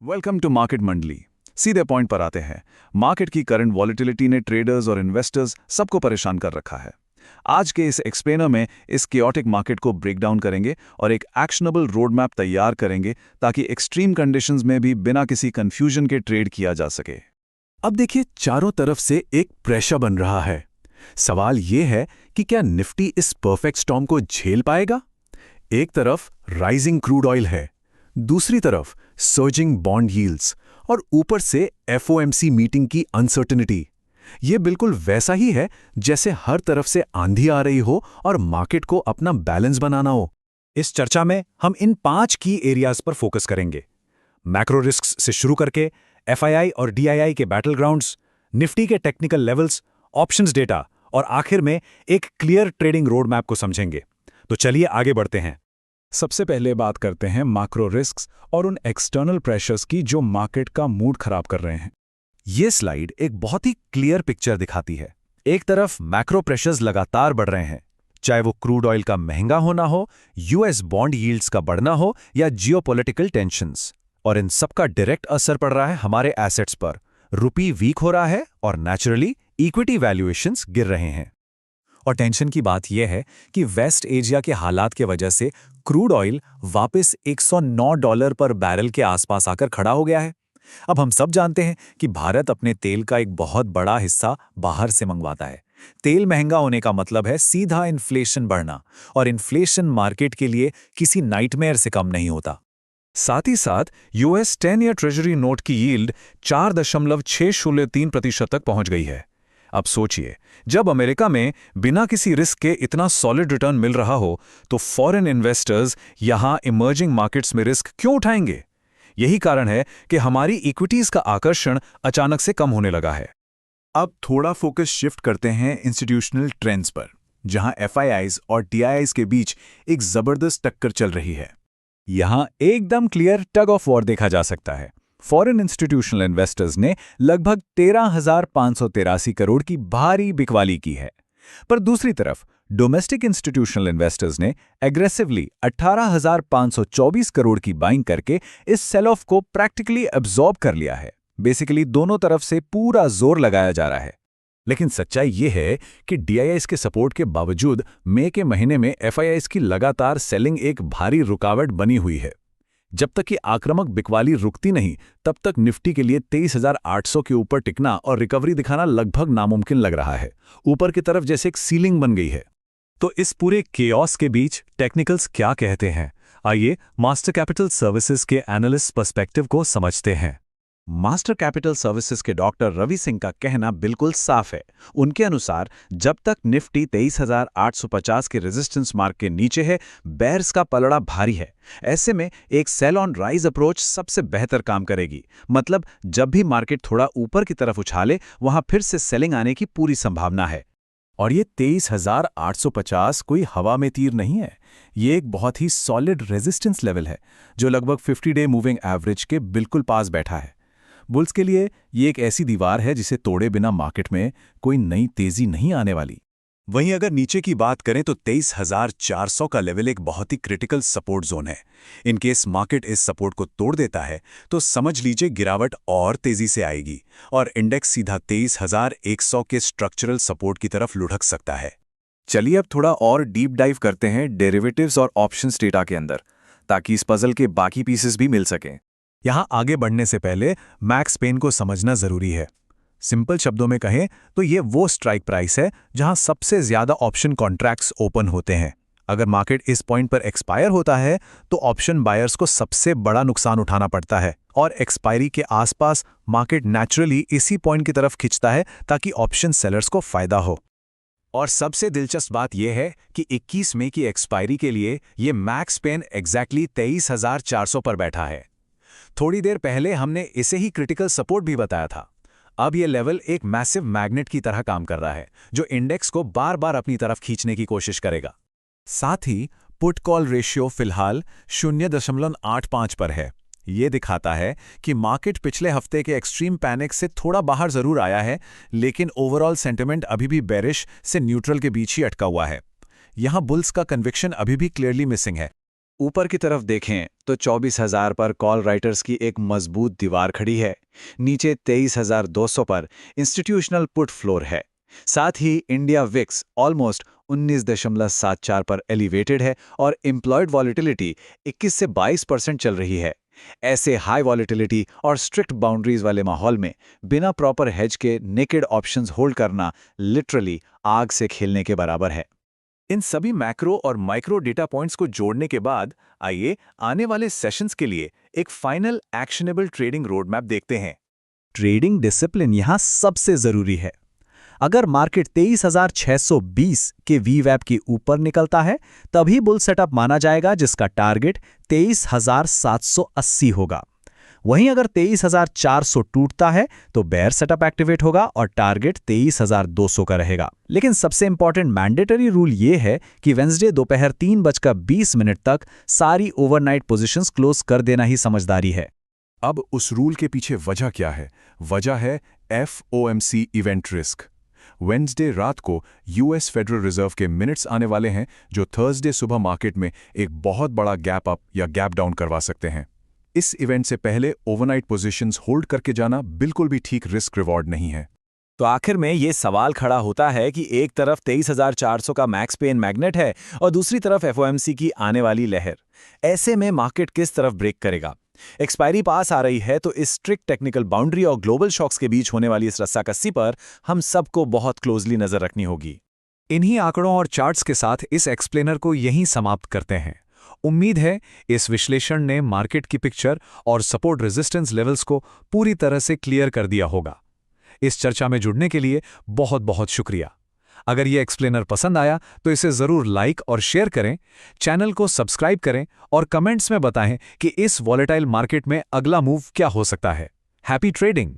Welcome to market मंडली। सीधे point पर आते हैं। मार्केट की करंट वॉलेटिलिटी ने ट्रेडर्स और इन्वेस्टर्स सबको परेशान कर रखा है। आज के इस एक्सप्लेनर में इस केओटिक मार्केट को ब्रेक डाउन करेंगे और एक एक्शनेबल रोड मैप तैयार करेंगे ताकि एक्सट्रीम कंडीशंस में भी बिना किसी कंफ्यूजन के ट्रेड किया जा सके। अब देखिए, चारों तरफ से एक प्रेशर बन रहा है। सवाल ये है कि क्या निफ्टी इस परफेक्ट स्टॉर्म को झेल पाएगा? एक तरफ राइजिंग क्रूड ऑयल है, दूसरी तरफ सर्जिंग बॉन्ड यील्ड्स और ऊपर से एफओएमसी मीटिंग की अनसर्टेनिटी। ये बिल्कुल वैसा ही है जैसे हर तरफ से आंधी आ रही हो और मार्केट को अपना बैलेंस बनाना हो। इस चर्चा में हम इन 5 की एरियाज पर फोकस करेंगे। मैक्रो रिस्क्स से शुरू करके एफआईआई और डीआईआई के बैटल ग्राउंड्स, निफ्टी के टेक्निकल लेवल्स, ऑप्शंस डेटा और आखिर में एक क्लियर ट्रेडिंग रोड मैप को समझेंगे। तो चलिए आगे बढ़ते हैं। सबसे पहले बात करते हैं मैक्रो रिस्क्स और उन एक्सटर्नल प्रेशर्स की जो मार्केट का मूड खराब कर रहे हैं। ये स्लाइड एक बहुत ही क्लियर पिक्चर दिखाती है। एक तरफ मैक्रो प्रेशर्स लगातार बढ़ रहे हैं, चाहे वो क्रूड ऑयल का महंगा होना हो, यूएस बॉन्ड यील्ड्स का बढ़ना हो या जियोपॉलिटिकल टेंशंस। और इन सबका डायरेक्ट असर पड़ रहा है हमारे एसेट्स पर। रुपी वीक हो रहा है और नेचुरली इक्विटी वैल्यूएशंस गिर रहे हैं। और टेंशन की बात यह है कि वेस्ट एशिया के हालात के वजह से क्रूड ऑयल वापस $109 पर बैरल के आसपास आकर खड़ा हो गया है। अब हम सब जानते हैं कि भारत अपने तेल का एक बहुत बड़ा हिस्सा बाहर से मंगवाता है। तेल महंगा होने का मतलब है सीधा इन्फ्लेशन बढ़ना, और इन्फ्लेशन मार्केट के लिए किसी नाइटमेयर से कम नहीं होता। साथ ही साथ यूएस 10 ईयर ट्रेजरी नोट की यील्ड 4.603% तक पहुंच गई है। अब सोचिए, जब अमेरिका में बिना किसी रिस्क के इतना सॉलिड रिटर्न मिल रहा हो तो फॉरेन इन्वेस्टर्स यहां इमर्जिंग मार्केट्स में रिस्क क्यों उठाएंगे? यही कारण है कि हमारी इक्विटीज का आकर्षण अचानक से कम होने लगा है। अब थोड़ा फोकस शिफ्ट करते हैं इंस्टीट्यूशनल ट्रेंड्स पर, जहां एफआईआईज और टीआईआईज के बीच एक जबरदस्त टक्कर चल रही है। यहां एकदम क्लियर टग ऑफ वॉर देखा जा सकता है। फॉरेन इंस्टीट्यूशनल इन्वेस्टर्स ने लगभग 13,583 करोड़ की भारी बिकवाली की है, पर दूसरी तरफ डोमेस्टिक इंस्टीट्यूशनल इन्वेस्टर्स ने एग्रेसिवली 18,524 करोड़ की बाइंग करके इस सेल ऑफ को प्रैक्टिकली एब्जॉर्ब कर लिया है। बेसिकली दोनों तरफ से पूरा जोर लगाया जा रहा है। लेकिन सच्चाई ये है कि डीआईआईज के सपोर्ट के बावजूद मई के महीने में एफआईआईज की लगातार सेलिंग एक भारी रुकावट बनी हुई है। जब तक कि आक्रामक बिकवाली रुकती नहीं, तब तक निफ्टी के लिए 23,800 के ऊपर टिकना और रिकवरी दिखाना लगभग नामुमकिन लग रहा है। ऊपर की तरफ जैसे एक सीलिंग बन गई है। तो इस पूरे केओस के बीच टेक्निकल्स क्या कहते हैं? आइए मास्टर कैपिटल सर्विसेज के एनालिस्ट पर्सपेक्टिव को समझते हैं। मास्टर कैपिटल सर्विसेज के डॉक्टर रवि सिंह का कहना बिल्कुल साफ है। उनके अनुसार जब तक निफ्टी 23,850 के रेजिस्टेंस मार्क के नीचे है, बेयर्स का पलड़ा भारी है। ऐसे में एक सेल ऑन राइज अप्रोच सबसे बेहतर काम करेगी। मतलब जब भी मार्केट थोड़ा ऊपर की तरफ उछाले, वहां फिर से सेलिंग आने की पूरी संभावना है। और ये 23,850 कोई हवा में तीर नहीं है। ये एक बहुत ही सॉलिड रेजिस्टेंस लेवल है जो लगभग 50 डे मूविंग एवरेज के बिल्कुल पास बैठा है। बुल्स के लिए ये एक ऐसी दीवार है जिसे तोड़े बिना मार्केट में कोई नई तेजी नहीं आने वाली। वहीं अगर नीचे की बात करें तो 23,400 का लेवल एक बहुत ही क्रिटिकल सपोर्ट जोन है। इन केस मार्केट इस सपोर्ट को तोड़ देता है तो समझ लीजिए गिरावट और तेजी से आएगी और इंडेक्स सीधा 23,100 के स्ट्रक्चरल सपोर्ट की तरफ लुढ़क सकता है। चलिए अब थोड़ा और डीप डाइव करते हैं डेरिवेटिव्स और ऑप्शंस डेटा के अंदर, ताकि इस पजल के बाकी पीसेस भी मिल सकें। यहां आगे बढ़ने से पहले मैक्स पेन को समझना जरूरी है। सिंपल शब्दों में कहें तो ये वो स्ट्राइक प्राइस है जहां सबसे ज्यादा ऑप्शन कॉन्ट्रैक्ट्स ओपन होते हैं। अगर मार्केट इस पॉइंट पर एक्सपायर होता है तो ऑप्शन बायर्स को सबसे बड़ा नुकसान उठाना पड़ता है, और एक्सपायरी के आसपास मार्केट नेचुरली इसी पॉइंट की तरफ खिंचता है ताकि ऑप्शन सेलर्स को फायदा हो। और सबसे दिलचस्प बात यह है कि 21 मई की एक्सपायरी के लिए ये मैक्स पेन एग्जैक्टली 23,400 पर बैठा है। थोड़ी देर पहले हमने इसे ही क्रिटिकल सपोर्ट भी बताया था। अब यह लेवल एक मैसिव मैग्नेट की तरह काम कर रहा है जो इंडेक्स को बार बार अपनी तरफ खींचने की कोशिश करेगा। साथ ही पुट कॉल रेशियो फिलहाल 0.85 पर है। ये दिखाता है कि मार्केट पिछले हफ्ते के एक्सट्रीम पैनिक से थोड़ा बाहर जरूर आया है, लेकिन ओवरऑल सेंटिमेंट अभी भी बेरिश से न्यूट्रल के बीच ही अटका हुआ है। यहां बुल्स का कन्विक्शन अभी भी क्लियरली मिसिंग है। ऊपर की तरफ देखें तो 24,000 पर कॉल राइटर्स की एक मजबूत दीवार खड़ी है। नीचे 23,200 पर इंस्टीट्यूशनल पुट फ्लोर है। साथ ही इंडिया विक्स ऑलमोस्ट 19.74 पर एलिवेटेड है और एम्प्लॉयड वॉलिटिलिटी 21 से 22% चल रही है। ऐसे हाई वॉलिटिलिटी और स्ट्रिक्ट बाउंड्रीज वाले माहौल में बिना प्रॉपर हेज के नेकेड ऑप्शंस होल्ड करना लिटरली आग से खेलने के बराबर है। इन सभी मैक्रो और माइक्रो डेटा पॉइंट्स को जोड़ने के बाद आइए आने वाले सेशंस के लिए एक फाइनल एक्शनेबल ट्रेडिंग रोडमैप देखते हैं। ट्रेडिंग डिसिप्लिन यहां सबसे जरूरी है। अगर मार्केट 23,620 के वीवैप के ऊपर निकलता है तभी बुल सेटअप माना जाएगा, जिसका टारगेट 23,780 होगा। वहीं अगर 23,400 टूटता है तो बेयर सेटअप एक्टिवेट होगा और टारगेट 23,200 का रहेगा। लेकिन सबसे इंपॉर्टेंट मैंडेटरी रूल ये है कि वेंसडे दोपहर 3:20 तक सारी ओवरनाइट पोजीशंस क्लोज कर देना ही समझदारी है। अब उस रूल के पीछे वजह क्या है? वजह है FOMC इवेंट रिस्क। वेंसडे रात को यूएस फेडरल रिजर्व के मिनट्स आने वाले हैं, जो थर्सडे सुबह मार्केट में एक बहुत बड़ा गैप अप या गैप डाउन करवा सकते हैं। इस इवेंट से पहले ओवरनाइट पोजीशंस होल्ड करके जाना बिल्कुल भी ठीक रिस्क रिवॉर्ड नहीं है। तो आखिर में ये सवाल खड़ा होता है कि एक तरफ 23,400 का मैक्स पेन मैग्नेट है और दूसरी तरफ FOMC की आने वाली लहर। ऐसे में मार्केट किस तरफ ब्रेक करेगा? एक्सपायरी पास आ रही है, तो इस स्ट्रिक्ट टेक्निकल बाउंड्री और ग्लोबल शॉक्स के बीच होने वाली इस रस्साकस्सी पर हम सबको बहुत क्लोजली नजर रखनी होगी। इन्हीं आंकड़ों और चार्ट्स के साथ इस एक्सप्लेनर को यहीं समाप्त करते हैं। उम्मीद है इस विश्लेषण ने मार्केट की पिक्चर और सपोर्ट रेजिस्टेंस लेवल्स को पूरी तरह से क्लियर कर दिया होगा। इस चर्चा में जुड़ने के लिए बहुत बहुत शुक्रिया। अगर ये एक्सप्लेनर पसंद आया तो इसे ज़रूर लाइक और शेयर करें, चैनल को सब्सक्राइब करें और कमेंट्स में बताएं कि इस वॉलेटाइल मार्केट में अगला मूव क्या हो सकता है। Happy trading!